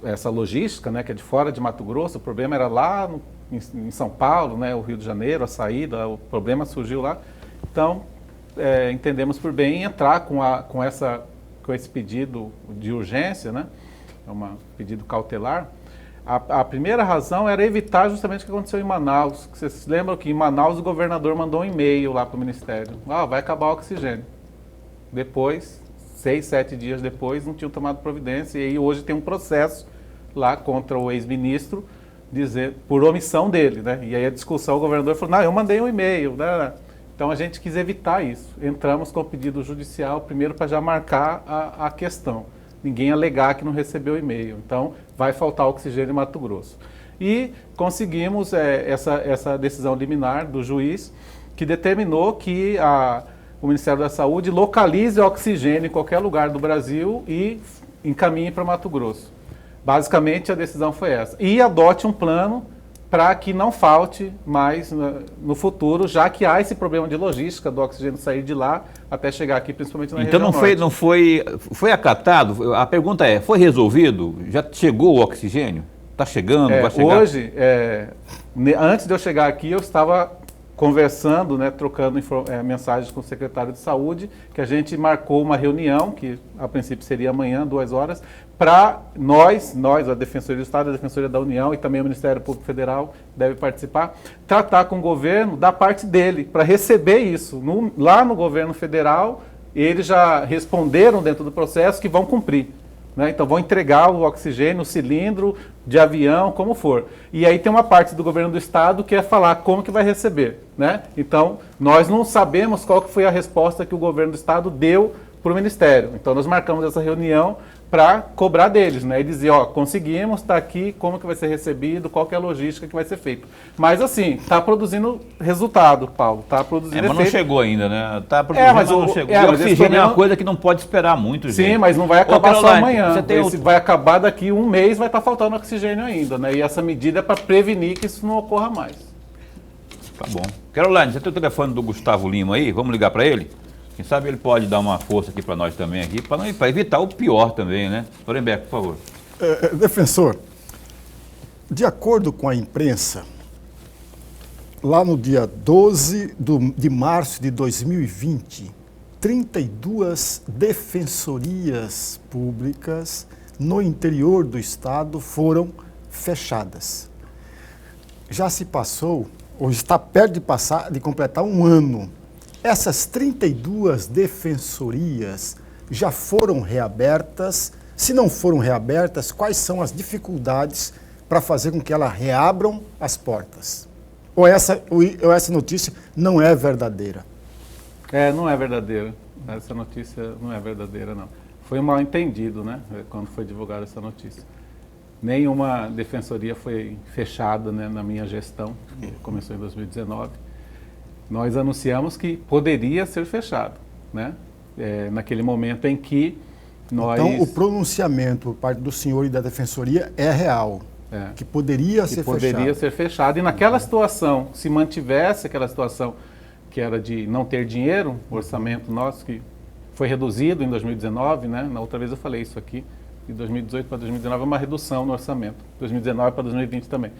essa logística, né, que é de fora de Mato Grosso, o problema era lá em São Paulo, né, o Rio de Janeiro, a saída, o problema surgiu lá. Então, entendemos por bem entrar com esse pedido de urgência, né, pedido cautelar. A primeira razão era evitar justamente o que aconteceu em Manaus. Vocês se lembram que em Manaus o governador mandou um e-mail lá para o Ministério. Vai acabar o oxigênio. Depois, 6, 7 dias depois, não tinham tomado providência. E aí hoje tem um processo lá contra o ex-ministro por omissão dele, né? E aí a discussão, o governador falou, eu mandei um e-mail, né? Então a gente quis evitar isso. Entramos com o pedido judicial primeiro para já marcar a questão. Ninguém alegar que não recebeu e-mail. Então, vai faltar oxigênio em Mato Grosso. E conseguimos essa decisão liminar do juiz, que determinou que o Ministério da Saúde localize o oxigênio em qualquer lugar do Brasil e encaminhe para Mato Grosso. Basicamente, a decisão foi essa. E adote um plano para que não falte mais no futuro, já que há esse problema de logística do oxigênio sair de lá até chegar aqui, principalmente na região norte. Então foi acatado? A pergunta foi resolvido? Já chegou o oxigênio? Está chegando? Vai chegar? Hoje, antes de eu chegar aqui, eu estava conversando, né, trocando mensagens com o secretário de Saúde, que a gente marcou uma reunião, que a princípio seria amanhã, 2 horas, para nós, a Defensoria do Estado, a Defensoria da União e também o Ministério Público Federal deve participar, tratar com o governo da parte dele, para receber isso. Lá no governo federal, eles já responderam dentro do processo que vão cumprir. Né? Então vão entregar o oxigênio, o cilindro de avião, como for. E aí tem uma parte do governo do estado que é falar como que vai receber. Né? Então nós não sabemos qual que foi a resposta que o governo do estado deu para o Ministério. Então nós marcamos essa reunião para cobrar deles, né? E dizer, conseguimos, está aqui, como que vai ser recebido, qual que é a logística que vai ser feita. Mas assim, está produzindo resultado, Paulo, está produzindo mas efeito. Não chegou ainda, né? Está produzindo, mas não chegou. Mas o oxigênio é uma coisa que não pode esperar muito, gente. Sim, mas não vai acabar só amanhã. Vai acabar daqui 1 mês, vai estar faltando oxigênio ainda, né? E essa medida é para prevenir que isso não ocorra mais. Tá bom. Caroline, você tem o telefone do Gustavo Lima aí? Vamos ligar para ele? Quem sabe ele pode dar uma força aqui para nós também, aqui, para evitar o pior também, né? Lorenberg, por favor. Defensor, de acordo com a imprensa, lá no dia 12 de março de 2020, 32 defensorias públicas no interior do estado foram fechadas. Já se passou, ou está perto de completar 1 ano. Essas 32 defensorias já foram reabertas? Se não foram reabertas, quais são as dificuldades para fazer com que elas reabram as portas? Ou essa notícia não é verdadeira? Não é verdadeira. Essa notícia não é verdadeira, não. Foi um mal entendido, né, quando foi divulgada essa notícia. Nenhuma defensoria foi fechada, né, na minha gestão, que começou em 2019. Nós anunciamos que poderia ser fechado, né? Naquele momento em que nós... Então, o pronunciamento por parte do senhor e da Defensoria é real, que poderia ser fechado. Poderia ser fechado. E naquela situação, se mantivesse aquela situação que era de não ter dinheiro, o orçamento nosso, que foi reduzido em 2019, né? Na outra vez eu falei isso aqui, de 2018 para 2019 é uma redução no orçamento, 2019 para 2020 também.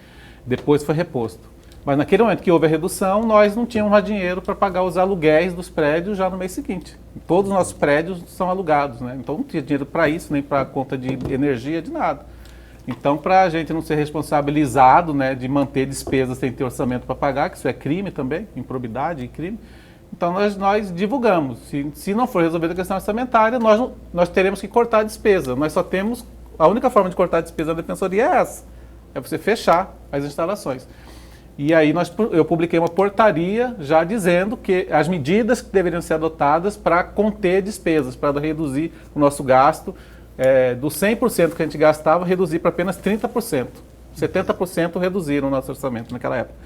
Depois foi reposto. Mas naquele momento que houve a redução, nós não tínhamos mais dinheiro para pagar os aluguéis dos prédios já no mês seguinte. Todos os nossos prédios são alugados, né? Então não tinha dinheiro para isso, nem para a conta de energia, de nada. Então, para a gente não ser responsabilizado, né, de manter despesas sem ter orçamento para pagar, que isso é crime também, improbidade e crime, então nós divulgamos. Se não for resolvida a questão orçamentária, nós teremos que cortar a despesa. Nós só temos... A única forma de cortar a despesa da Defensoria é essa. É você fechar as instalações. E aí eu publiquei uma portaria já dizendo que as medidas que deveriam ser adotadas para conter despesas, para reduzir o nosso gasto, do 100% que a gente gastava, reduzir para apenas 30%. 70% reduziram o nosso orçamento naquela época.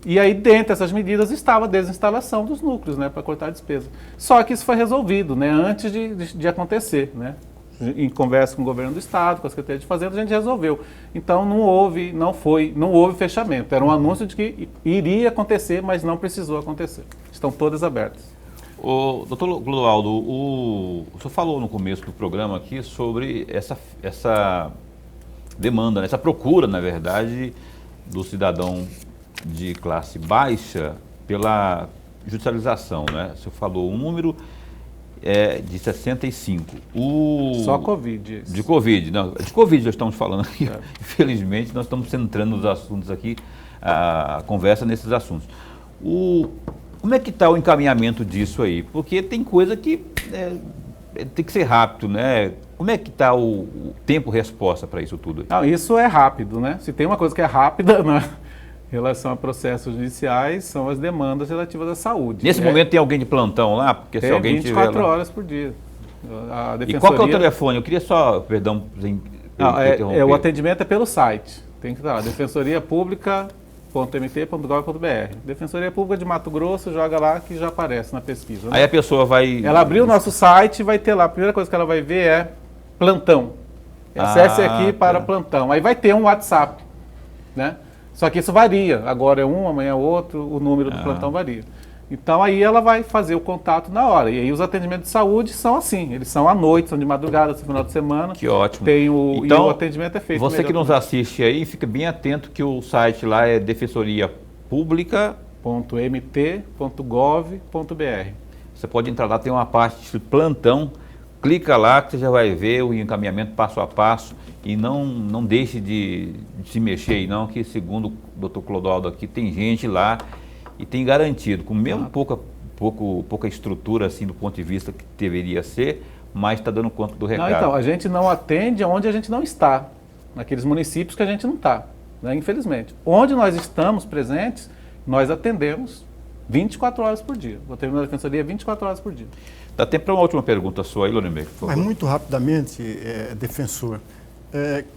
E aí, dentre essas medidas, estava a desinstalação dos núcleos, né, para cortar a despesa. Só que isso foi resolvido, né, antes de acontecer, né? em conversa com o governo do estado, com a Secretaria de Fazenda, a gente resolveu. Então não houve fechamento. Era um anúncio de que iria acontecer, mas não precisou acontecer. Estão todas abertas. Doutor Clodoaldo, o senhor falou no começo do programa aqui sobre essa demanda, essa procura, na verdade, do cidadão de classe baixa pela judicialização, né? O senhor falou um número de 65. Só Covid. De Covid, não. De Covid nós estamos falando aqui. É. Infelizmente, nós estamos centrando nos assuntos aqui, a conversa nesses assuntos. Como é que está o encaminhamento disso aí? Porque tem coisa que tem que ser rápido, né? Como é que está o tempo-resposta para isso tudo aí? Não, isso é rápido, né? Se tem uma coisa que é rápida, né? Em relação a processos judiciais, são as demandas relativas à saúde. Nesse momento tem alguém de plantão lá? Porque tem se alguém 24 tiver lá... horas por dia. A defensoria... E qual que é o telefone? Eu queria só, perdão, interromper. O atendimento é pelo site. Tem que estar lá, defensoriapublica.mt.gov.br. Defensoria Pública de Mato Grosso, joga lá que já aparece na pesquisa. Né? Aí a pessoa vai... Ela abriu o nosso site e vai ter lá, a primeira coisa que ela vai ver é plantão. Acesse aqui para plantão. Aí vai ter um WhatsApp, né? Só que isso varia, agora é um, amanhã é outro, o número do plantão varia. Então aí ela vai fazer o contato na hora. E aí os atendimentos de saúde são assim, eles são à noite, são de madrugada, no final de semana. Que ótimo. Então, e o atendimento é feito. Você que nos assiste aí, fica bem atento que o site lá é defensoriapublica.mt.gov.br. Você pode entrar lá, tem uma parte de plantão, clica lá que você já vai ver o encaminhamento passo a passo. E não deixe de se mexer aí não, que segundo o doutor Clodoaldo aqui, tem gente lá e tem garantido, com mesmo pouca estrutura assim do ponto de vista que deveria ser, mas está dando conta do recado. Não, então, a gente não atende onde a gente não está, naqueles municípios que a gente não está, né, infelizmente. Onde nós estamos presentes, nós atendemos 24 horas por dia. Vou terminar a defensoria 24 horas por dia. Dá tempo para uma última pergunta sua aí, Lorenberg, por favor. Mas muito rapidamente, defensor,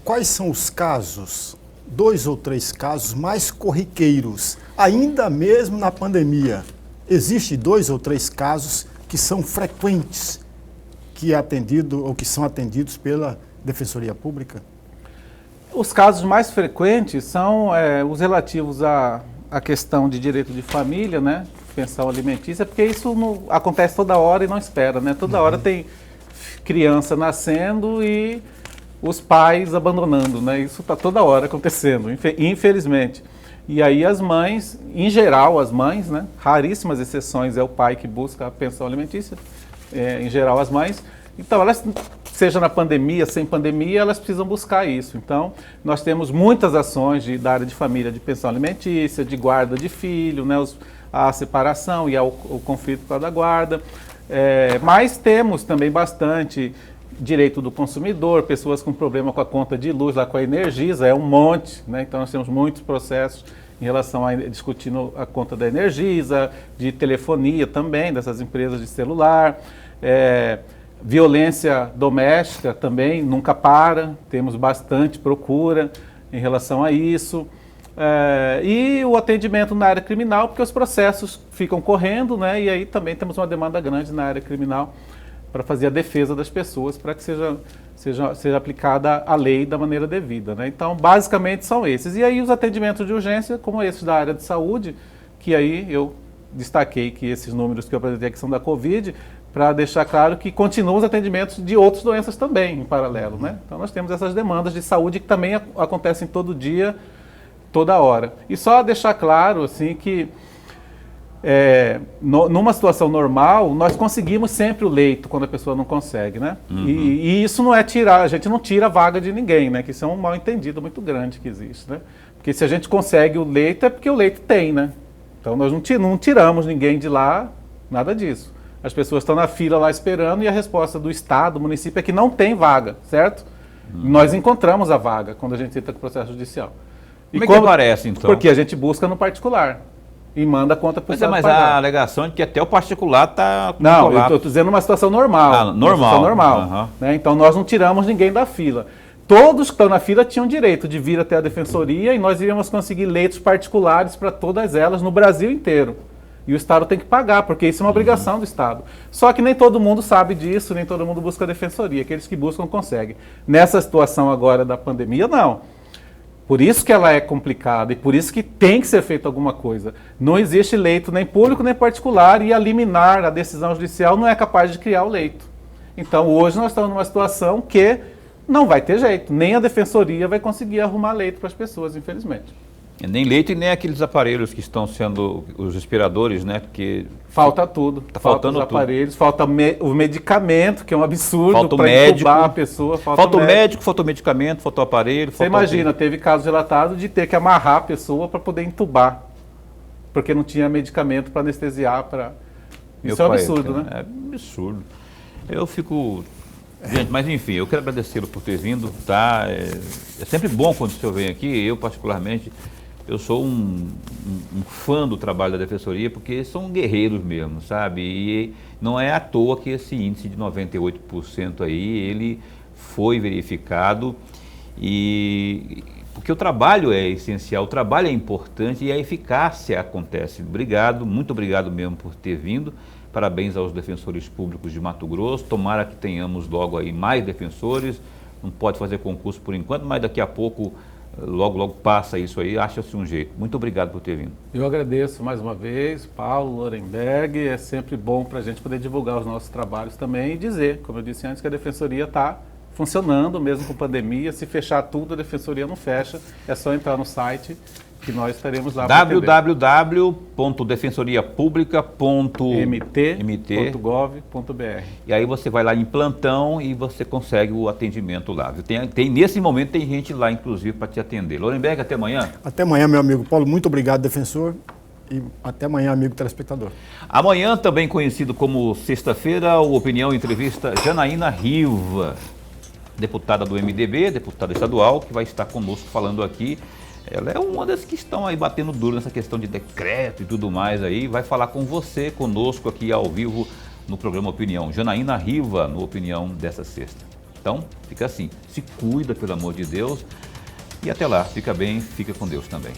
quais são os casos, 2 ou 3 casos mais corriqueiros, ainda mesmo na pandemia? Existem 2 ou 3 casos que são frequentes, que são atendidos pela Defensoria Pública? Os casos mais frequentes são os relativos à questão de direito de família, né? Pensão alimentícia, porque isso acontece toda hora e não espera, né? Toda hora tem criança nascendo e os pais abandonando, né? Isso está toda hora acontecendo, infelizmente. E aí as mães, em geral as mães, né? Raríssimas exceções é o pai que busca a pensão alimentícia, em geral as mães. Então elas, seja na pandemia, sem pandemia, elas precisam buscar isso. Então nós temos muitas ações da área de família, de pensão alimentícia, de guarda de filho, né? A separação e o conflito por causa da guarda. Mas temos também bastante direito do consumidor, pessoas com problema com a conta de luz, lá com a Energisa, é um monte, né? Então nós temos muitos processos em relação a discutindo a conta da Energisa, de telefonia também, dessas empresas de celular, violência doméstica também, nunca para, temos bastante procura em relação a isso. E o atendimento na área criminal, porque os processos ficam correndo, né? E aí também temos uma demanda grande na área criminal para fazer a defesa das pessoas, para que seja aplicada a lei da maneira devida, né? Então, basicamente são esses. E aí os atendimentos de urgência, como esses da área de saúde, que aí eu destaquei que esses números que eu apresentei aqui são da Covid, para deixar claro que continuam os atendimentos de outras doenças também, em paralelo, né? Então, nós temos essas demandas de saúde que também acontecem todo dia, toda hora. E só deixar claro, assim, que numa situação normal, nós conseguimos sempre o leito quando a pessoa não consegue, né? Uhum. E isso não é a gente não tira a vaga de ninguém, né? Que isso é um mal entendido muito grande que existe, né? Porque se a gente consegue o leito, é porque o leito tem, né? Então nós não tiramos ninguém de lá, nada disso. As pessoas estão na fila lá esperando e a resposta do Estado, do município, é que não tem vaga, certo? Uhum. Nós encontramos a vaga quando a gente entra com o processo judicial. Como é que aparece, então? Porque a gente busca no particular e manda a conta para o Estado Mas pagar. A alegação é que até o particular está... Não, eu estou dizendo uma situação normal. Normal. Uma situação normal. Uhum. Né? Então nós não tiramos ninguém da fila. Todos que estão na fila tinham direito de vir até a defensoria e nós iríamos conseguir leitos particulares para todas elas no Brasil inteiro. E o Estado tem que pagar, porque isso é uma obrigação do Estado. Só que nem todo mundo sabe disso, nem todo mundo busca a defensoria. Aqueles que buscam conseguem. Nessa situação agora da pandemia, não. Por isso que ela é complicada e por isso que tem que ser feita alguma coisa. Não existe leito nem público nem particular e a liminar, a decisão judicial, não é capaz de criar o leito. Então hoje nós estamos numa situação que não vai ter jeito. Nem a defensoria vai conseguir arrumar leito para as pessoas, infelizmente. Nem leito e nem aqueles aparelhos que estão sendo os respiradores, né? Porque falta tudo. Tá faltando os aparelhos, falta o medicamento, que é um absurdo para entubar a pessoa. Falta o médico, falta o medicamento, falta o aparelho. Você imagina, teve casos relatados de ter que amarrar a pessoa para poder entubar, porque não tinha medicamento para anestesiar. Isso é um absurdo, né? É absurdo. Eu fico... Gente, mas enfim, eu quero agradecê-lo por ter vindo, tá? É sempre bom quando o senhor vem aqui, eu particularmente... Eu sou um fã do trabalho da Defensoria, porque são guerreiros mesmo, sabe? E não é à toa que esse índice de 98% aí, ele foi verificado, porque o trabalho é essencial, o trabalho é importante e a eficácia acontece. Obrigado, muito obrigado mesmo por ter vindo. Parabéns aos defensores públicos de Mato Grosso. Tomara que tenhamos logo aí mais defensores. Não pode fazer concurso por enquanto, mas daqui a pouco... Logo passa isso aí, acha-se um jeito. Muito obrigado por ter vindo. Eu agradeço mais uma vez, Paulo Lorenberg. É sempre bom para a gente poder divulgar os nossos trabalhos também e dizer, como eu disse antes, que a Defensoria está funcionando, mesmo com pandemia. Se fechar tudo, a Defensoria não fecha. É só entrar no site que nós estaremos lá. www.defensoriapublica.mt.gov.br. E aí você vai lá em plantão e você consegue o atendimento lá. Nesse momento tem gente lá, inclusive, para te atender. Lorenberg, até amanhã. Até amanhã, meu amigo Paulo. Muito obrigado, defensor. E até amanhã, amigo telespectador. Amanhã, também conhecido como sexta-feira, o Opinião entrevista Janaína Riva, deputada do MDB, deputada estadual, que vai estar conosco falando aqui. Ela é uma das que estão aí batendo duro nessa questão de decreto e tudo mais aí. Vai falar com você, conosco aqui ao vivo no programa Opinião. Janaína Riva, no Opinião dessa sexta. Então, fica assim, se cuida, pelo amor de Deus. E até lá, fica bem, fica com Deus também.